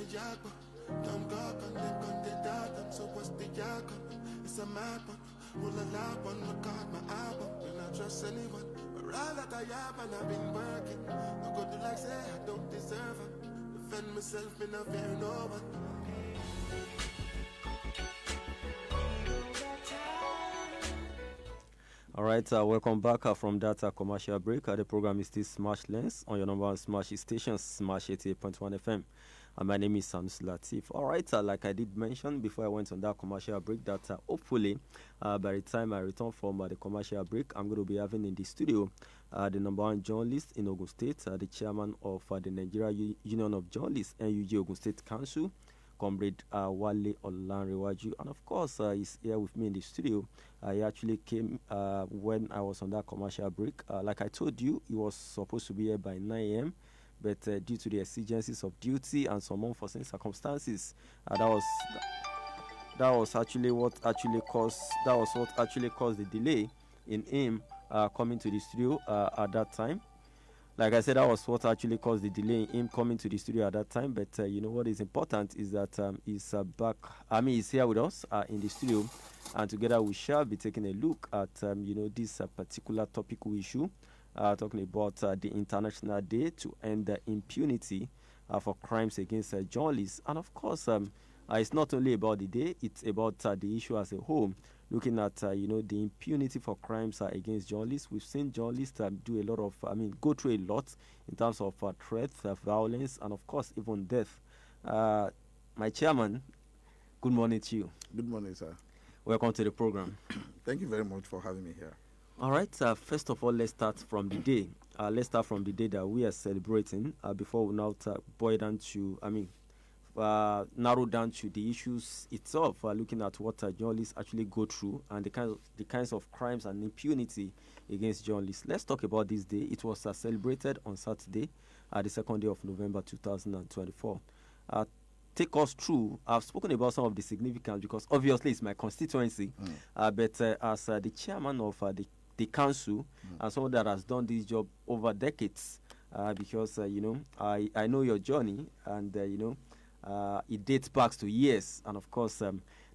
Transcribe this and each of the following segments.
yako. Don't go on the dot, so what's the yako? It's a mad one. Will allow one look at my album. Will not trust anyone. But all that I have and I've been working. No good to like say I don't deserve it. Defend myself, me not fear no one. All right, welcome back from that commercial break. The program is still Smash Lens on your number one Smash station, Smash 88.1 FM. My name is Sanus Latif. All right, like I did mention before I went on that commercial break, that hopefully by the time I return from the commercial break, I'm going to be having in the studio the number one journalist in Ogun State, the chairman of the Nigeria Union of Journalists, NUJ Ogun State Council, Comrade Wale Olanrewaju, and of course he's here with me in the studio. He actually came when I was on that commercial break. Like I told you, he was supposed to be here by 9 a.m., but due to the exigencies of duty and some unforeseen circumstances, that was actually what actually caused the delay in him coming to the studio at that time. Like I said, that was what actually caused the delay in him coming to the studio at that time. But you know what is important is that he's back. I mean, he's here with us in the studio, and together we shall be taking a look at this particular topical issue, talking about the International Day to end impunity for crimes against journalists. And of course, it's not only about the day; it's about the issue as a whole. Looking at the impunity for crimes against journalists, we've seen journalists do a lot of, go through a lot in terms of threats, violence, and of course even death. My chairman, good morning to you. Good morning, sir. Welcome to the program. Thank you very much for having me here. All right. First of all, let's start from the day. Let's start from the day that we are celebrating. Before we now boil down to, narrow down to the issues itself, looking at what journalists actually go through and the kinds of crimes and impunity against journalists. Let's talk about this day. It was celebrated on Saturday, the 2nd day of November 2024. Take us through. I've spoken about some of the significance because obviously it's my constituency, but as the chairman of the council and someone that has done this job over decades, because I know your journey and it dates back to years, and of course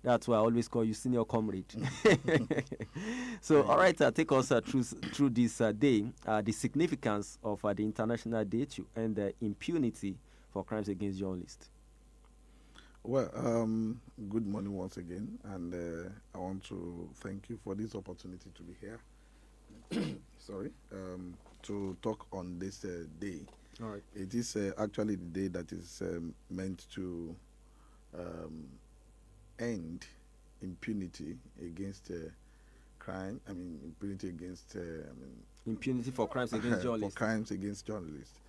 that's why I always call you senior comrade. So all right, take us through this day, the significance of the International Day to end impunity for crimes against journalists. Well, good morning once again, and I want to thank you for this opportunity to be here. Sorry, to talk on this day. All right. It is actually the day that is meant to end impunity against crime. Impunity against impunity for crimes against journalists. For crimes against journalists.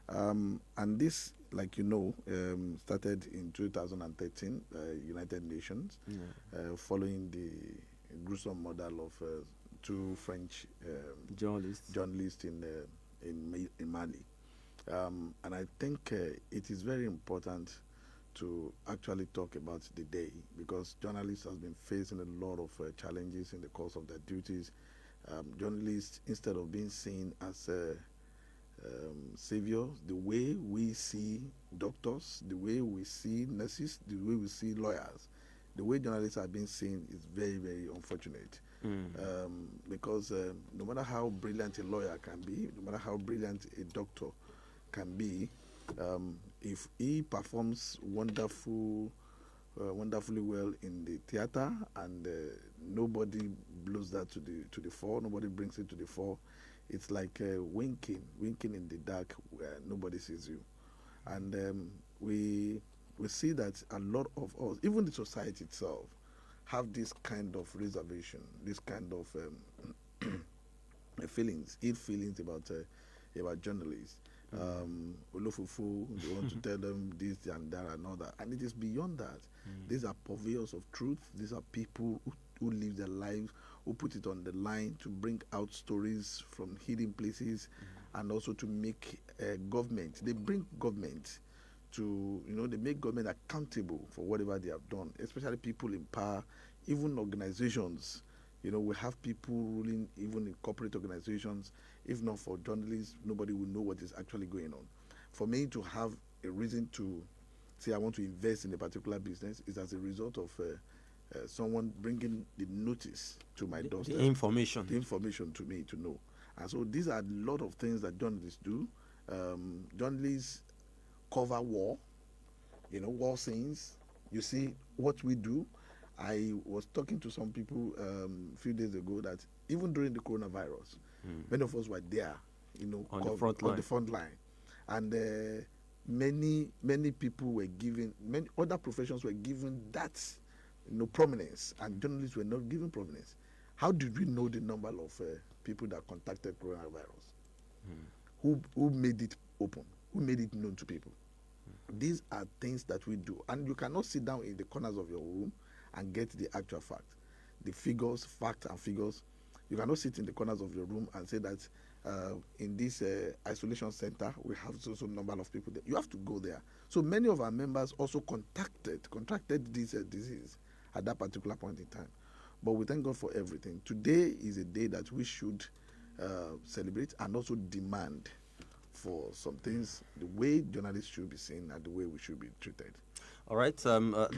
And this, like started in 2013, United Nations, following the gruesome murder of two French journalists in Mali. And I think it is very important to actually talk about the day, because journalists have been facing a lot of challenges in the course of their duties. Journalists, instead of being seen as saviors, the way we see doctors, the way we see nurses, the way we see lawyers, the way journalists are being seen is very, very unfortunate. Because no matter how brilliant a lawyer can be, no matter how brilliant a doctor can be, if he performs wonderfully well in the theater and nobody blows that to the fore, nobody brings it to the fore, it's like winking in the dark where nobody sees you. And we see that a lot of us, even the society itself, have this kind of reservation, this kind of ill feelings about journalists. Olofufu, they want to tell them this and that and all that, and it is beyond that. These are purveyors of truth. These are people who live their lives, who put it on the line to bring out stories from hidden places, and also to make government. They bring government to, they make government accountable for whatever they have done, especially people in power, even organizations. We have people ruling even in corporate organizations. If not for journalists, nobody will know what is actually going on. For me to have a reason to say I want to invest in a particular business is as a result of someone bringing the notice to my doorstep, the information. the information to me to know. And so these are a lot of things that journalists do. Journalists cover war, war scenes. You see what we do. I was talking to some people a few days ago that even during the coronavirus, many of us were there, on the front line. And many people were given, many other professions were given that prominence, and journalists were not given prominence. How did we know the number of people that contacted coronavirus? Who made it open? Who made it known to people? These are things that we do, and you cannot sit down in the corners of your room and get the actual fact, the figures, facts and figures. You cannot sit in the corners of your room and say that in this isolation center we have so number of people there. You have to go there. So many of our members also contracted this disease at that particular point in time. But we thank God for everything. Today is a day that we should celebrate and also demand for some things, the way journalists should be seen and the way we should be treated. All right,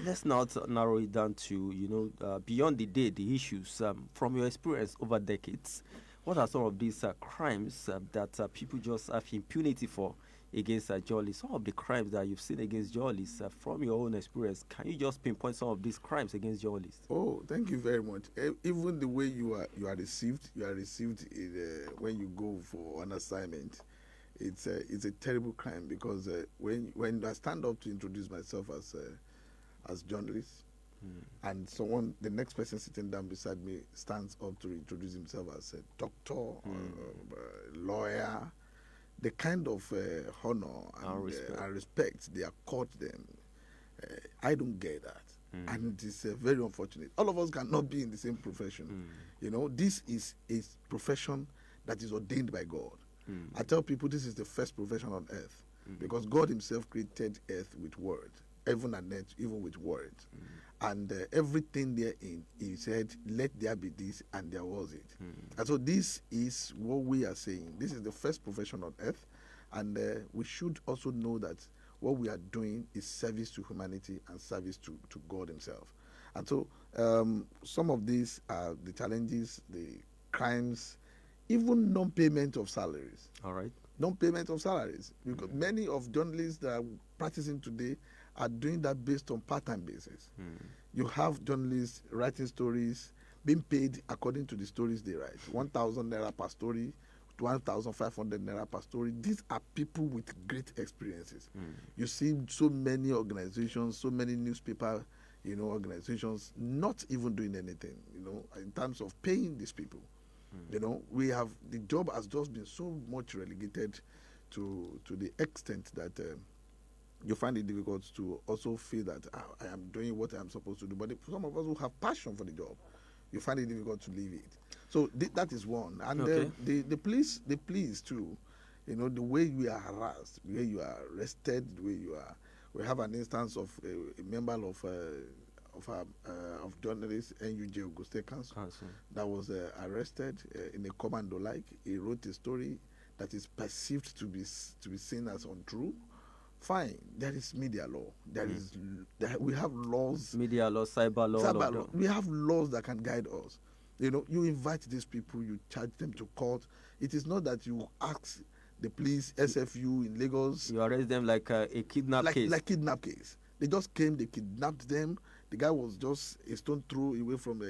let's now narrow it down to, beyond the day, the issues. From your experience over decades, what are some of these crimes that people just have impunity for against journalists? Some of the crimes that you've seen against journalists from your own experience, can you just pinpoint some of these crimes against journalists? Oh, thank you very much. Even the way you are received in, when you go for an assignment, it's a terrible crime, because when I stand up to introduce myself as journalist, and the next person sitting down beside me stands up to introduce himself as a doctor, or lawyer, the kind of honor and respect they accord them, I don't get that. And it is very unfortunate. All of us cannot be in the same profession. This is a profession that is ordained by God. I tell people this is the first profession on earth, because God himself created earth with words, heaven and earth even with words. And everything therein, he said, let there be this, and there was it. And so this is what we are saying. This is the first profession on earth, and we should also know that what we are doing is service to humanity and service to God himself. And so some of these are the challenges, the crimes, even non-payment of salaries. All right. Non-payment of salaries. Because many of journalists that are practicing today are doing that based on part-time basis. You have journalists writing stories, being paid according to the stories they write. 1,000 naira per story, 1,500 naira per story. These are people with great experiences. You see so many organizations, so many newspaper, organizations not even doing anything, in terms of paying these people. We have, the job has just been so much relegated to the extent that you find it difficult to also feel that I am doing what I am supposed to do. But some of us who have passion for the job, you find it difficult to leave it. So that is one. And Okay. the police too, the way we are harassed, the way you are arrested, the way you are. We have an instance of a member of journalists, NUJ Ogun State Council, that was arrested in a commando like. He wrote a story that is perceived to be seen as untrue. Fine, there is media law. We have laws. Media law, cyber law. We have laws that can guide us. You invite these people, you charge them to court. It is not that you ask the police, SFU in Lagos. You arrest them like a kidnap case. Like kidnap case. They just came, they kidnapped them. The guy was just a stone throw away from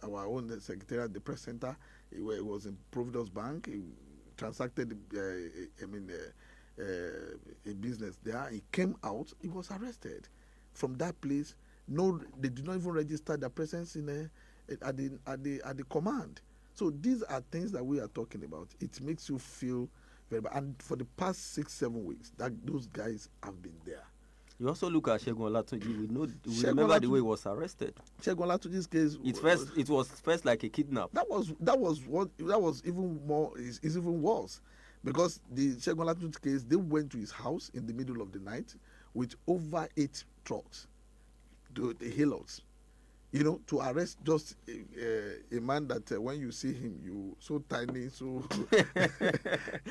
our own secretariat, the press center. He was in Providence Bank. He transacted, a business there. He came out. He was arrested. From that place, they did not even register their presence at the command. So these are things that we are talking about. It makes you feel very bad. And for the past 6-7 weeks, those guys have been there. You also look at Segun Olatunji. We remember the way he was arrested. Segun Olatunji's case. It was first like a kidnap. That was even more. Is even worse, because the Segun Olatunji case, they went to his house in the middle of the night with over 8 trucks, the halos, You know, to arrest just a man that when you see him, you so tiny, so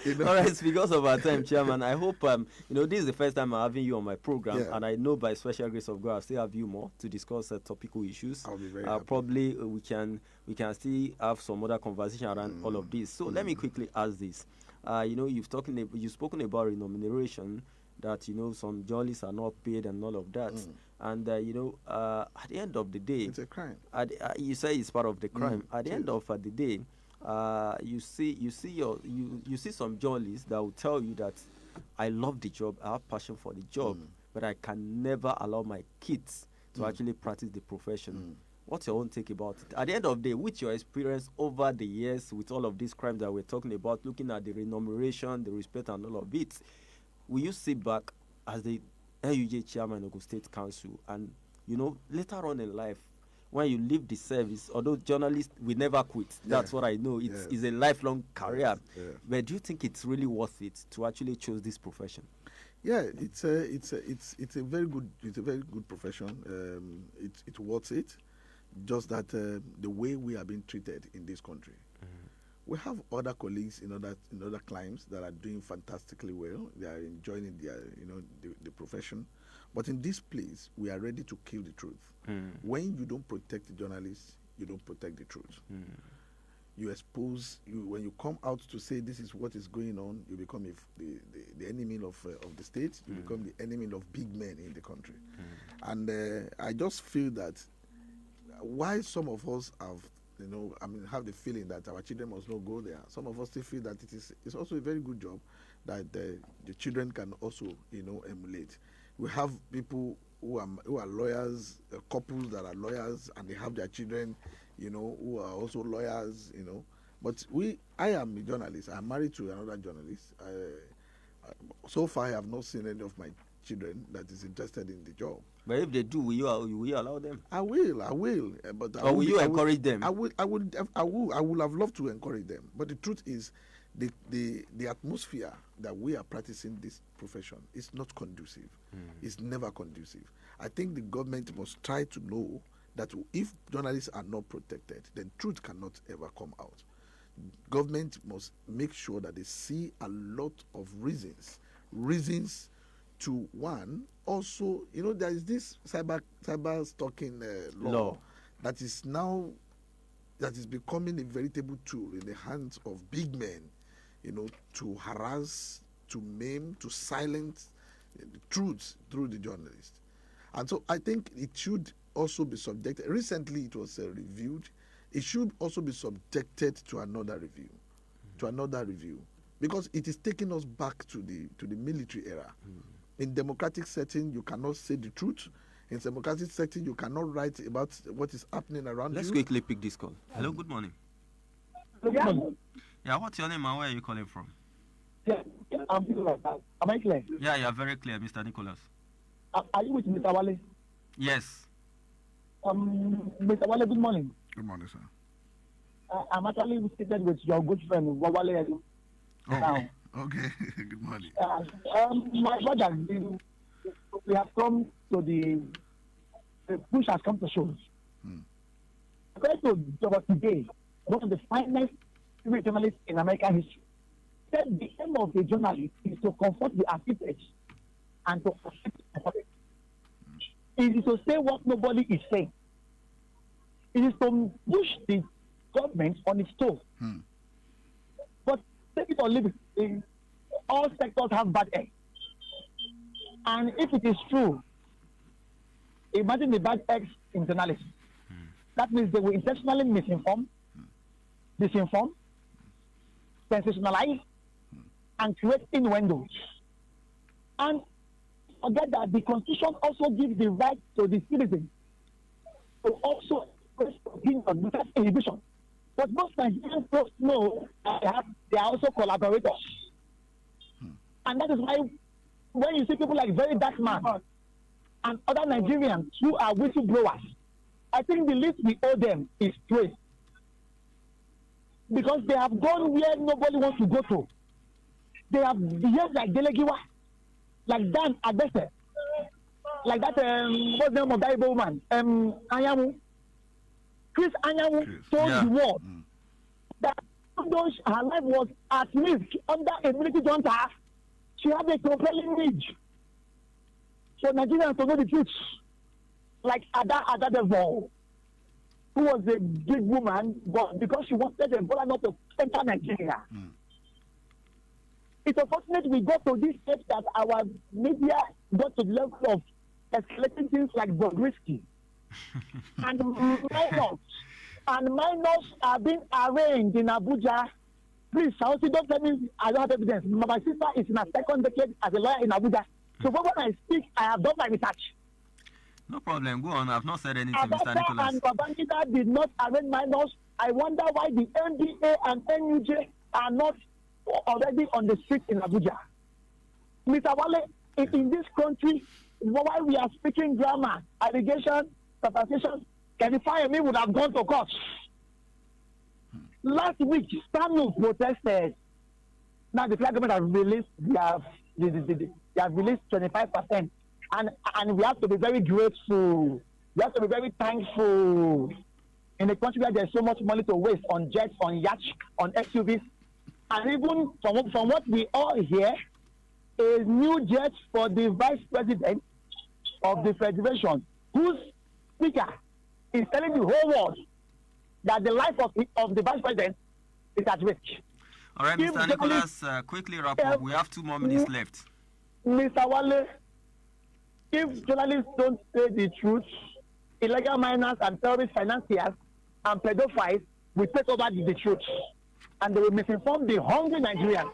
you know. All right, it's because of our time, Chairman. I hope this is the first time I'm having you on my program, Yeah. and I know by special grace of God, I'll still have you more to discuss topical issues. I'll be very happy. Probably we can still have some other conversation around all of this. So let me quickly ask this. You've spoken about remuneration, that some journalists are not paid and all of that. And at the end of the day, It's a crime. You say it's part of the crime. At the end of the day, you see some journalists that will tell you that I love the job, I have passion for the job, but I can never allow my kids to actually practice the profession. What's your own take about it? At the end of the day, with your experience over the years with all of these crimes that we're talking about, looking at the remuneration, the respect, and all of it, will you sit back as the NUJ chairman of the State Council, and later on in life, when you leave the service, although journalists will never quit, that's what I know, it's a lifelong career, but do you think it's really worth it to actually choose this profession? Yeah, it's a very good profession. It's worth it. Just that the way we are being treated in this country. We have other colleagues in other climes that are doing fantastically well. They are enjoying their the profession, but in this place we are ready to kill the truth. When you don't protect the journalists, you don't protect the truth. You expose when you come out to say this is what is going on, you become the enemy of the state. You become the enemy of big men in the country. And I just feel that why some of us have the feeling that our children must not go there. Some of us still feel that it's also a very good job that the children can also emulate. We have people who are lawyers, couples that are lawyers, and they have their children, who are also lawyers, But I am a journalist. I'm married to another journalist. So far, I have not seen any of my children that is interested in the job. But if they do, will you allow them? I will. But or will you encourage them? I will have loved to encourage them. But the truth is, the atmosphere that we are practicing this profession is not conducive. It's never conducive. I think the government must try to know that if journalists are not protected, then truth cannot ever come out. Government must make sure that they see a lot of reasons to one. Also, there is this cyber stalking law that is becoming a veritable tool in the hands of big men, to harass, to maim, to silence the truth through the journalist. And so I think it should also be subjected. Recently, it was reviewed. It should also be subjected to another review, because it is taking us back to the military era. In democratic setting, you cannot say the truth. In democratic setting, you cannot write about what is happening around you. Let's quickly pick this call. Hello, good morning. Good morning. Yeah, what's your name and where are you calling from? Yeah, I'm Nicholas. Am I clear? Yeah, you are very clear, Mr. Nicholas. Are you with Mr. Wale? Yes. Mr. Wale, good morning. Good morning, sir. I'm actually seated with your good friend, Wale. Okay. Good morning. My brother, we have come to the push has come to show. According to Dr. today, one of the finest journalists in American history, said the aim of the journalist is to comfort the afflicted and to affect the public. It is to say what nobody is saying. It is to push the government on its toes. But take it or leave it, all sectors have bad eggs. And if it is true, imagine the bad eggs in journalism. That means they will intentionally misinform, disinform, sensationalize, and create innuendos. And forget that the Constitution also gives the right to the citizen to also express opinion without inhibition. But most Nigerians don't know that they are also collaborators. And that is why when you see people like Very Dark Man and other Nigerians who are whistleblowers, I think the least we owe them is praise. Because they have gone where nobody wants to go to. They have behaved like Delegiwa, like Dan Agbese, like that, what's the name of that Igbo woman? Anyamu. Chris Anyanwu told the world that although her life was at risk under a military junta, she had a compelling need for Nigerians to know the truth. Like Ada Devo, who was a big woman, but because she wanted Ebola not to enter Nigeria. It's unfortunate we got to this stage that our media got to the level of escalating things like Bobrisky. And minors are being arraigned in Abuja. Please, Sauti, don't tell me I don't have evidence. My sister is in her second decade as a lawyer in Abuja. So when I speak, I have done my research. No problem. Go on. I've not said anything, Mr. Nicholas. And Babangida did not arraign minors. I wonder why the NDA and NUJ are not already on the street in Abuja. Mr. Wale, in this country, while we are speaking grammar, allegation, fabrication, Kenny would have gone to court. Last week, Stanu protested. Now the federal government has released, they have released 25%. And we have to be very grateful. We have to be very thankful. In a country where there's so much money to waste on jets, on yachts, on SUVs, and even from what we all hear, a new jet for the vice president of the federation, whose speaker is telling the whole world that the life of the vice president is at risk. All right, Mr. Nicholas, quickly wrap up. We have 2 more minutes left. Mr. Wale, if journalists don't say the truth, illegal miners and terrorist financiers and pedophiles will take over the truth. And they will misinform the hungry Nigerians.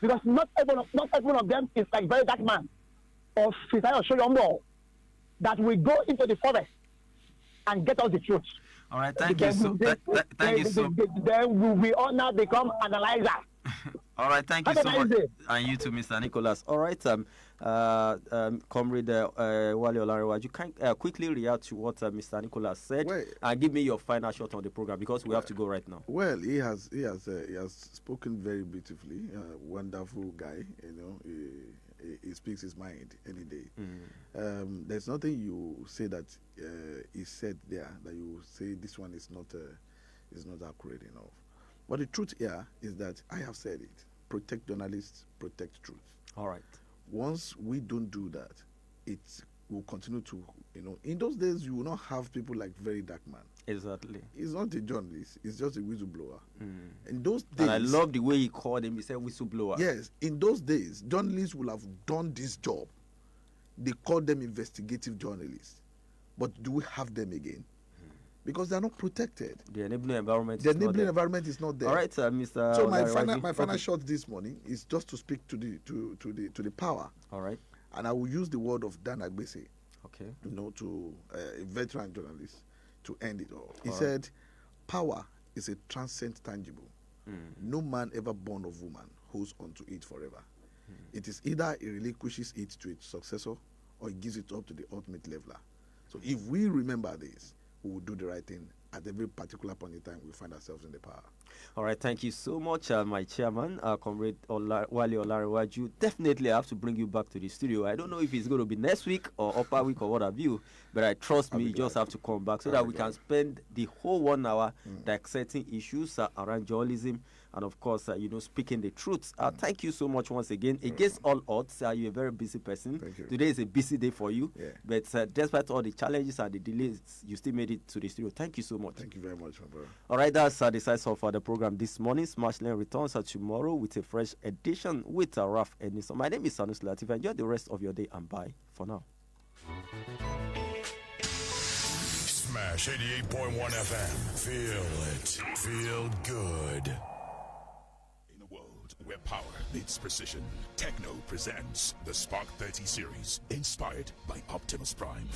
Because not every one of them is like very dark man or Fisayo Shoyombo that will go into the forest and get us the truth. All right, thank you so much. Then we all now become analyzers. All right, thank you so much. And you too, Mr. Nicholas. All right, Comrade Wale Olarewa, you can quickly react to what Mr. Nicholas said and give me your final shot on the program because we have to go right now. Well, he has spoken very beautifully. Wonderful guy, he speaks his mind any day. There's nothing you say that he said there that you say this one is not accurate enough. But the truth here is that I have said it. Protect journalists, protect truth. All right. Once we don't do that, it will continue to, in those days you will not have people like very dark man. Exactly. He's not a journalist, he's just a whistleblower. In those days, and I love the way he called him, he said whistleblower. Yes, in those days, journalists will have done this job. They called them investigative journalists. But do we have them again? Because they are not protected. The enabling environment is not there. All right, Mr. So my final shot this morning is just to speak to the power. All right. And I will use the word of Dan Agbese. Okay. To a veteran journalist to end it all. He said, "Power is a transcendent tangible. No man ever born of woman holds onto it forever. It is either he relinquishes it to its successor or he gives it up to the ultimate leveler. So if we remember this, we will do the right thing at every particular point in time we find ourselves in the power." All right, thank you so much, my chairman, Comrade Wale Olarewaju. Definitely, I have to bring you back to the studio. I don't know if it's going to be next week or upper week or what have you, but I trust me, you just have to come back so that we can spend the whole 1 hour dissecting issues around journalism and, of course, speaking the truth. Thank you so much once again. Against all odds, you're a very busy person. Thank you. Today is a busy day for you, yeah. But despite all the challenges and the delays, you still made it to the studio. Thank you so much. Thank you very much, my brother. All right, that's the size of the program this morning. Smash Lane returns tomorrow with a fresh edition with Raf Ednison. My name is Sanus Latif. Enjoy the rest of your day and bye for now. Smash 88.1 FM. Feel it. Feel good. In a world where power meets precision, Techno presents the Spark 30 series, inspired by Optimus Prime.